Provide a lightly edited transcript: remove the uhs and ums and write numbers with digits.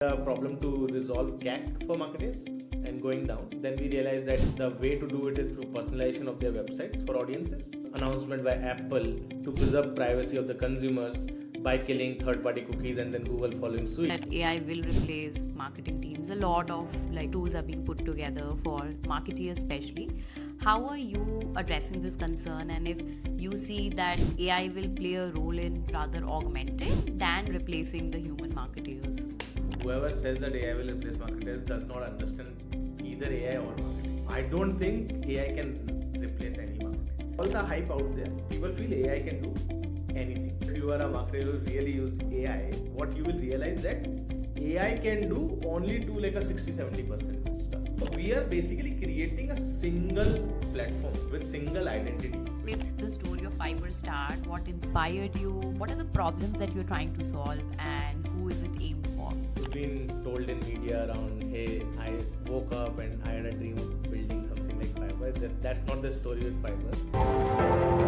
The problem to resolve CAC for marketers and going down. Then we realized that the way to do it is through personalization of their websites for audiences, announcement by Apple to preserve privacy of the consumers by killing third-party cookies and then Google following suit. That AI will replace marketing teams. A lot of tools are being put together for marketeers especially. How are you addressing this concern, and if you see that AI will play a role in rather augmenting than replacing the human marketeers? Whoever says that AI will replace marketers does not understand either AI or marketing. I don't think AI can replace any marketing. All the hype out there, people feel AI can do anything. If you are a marketer who really used AI, what you will realize that AI can do only to like a 60-70% stuff. So we are basically creating a single platform with single identity. With the story of Fibr start, what inspired you? What are the problems that you're trying to solve, and who is it aimed for? You've been told in media around, hey, I woke up and I had a dream of building something like Fibr. That's not the story with Fibr.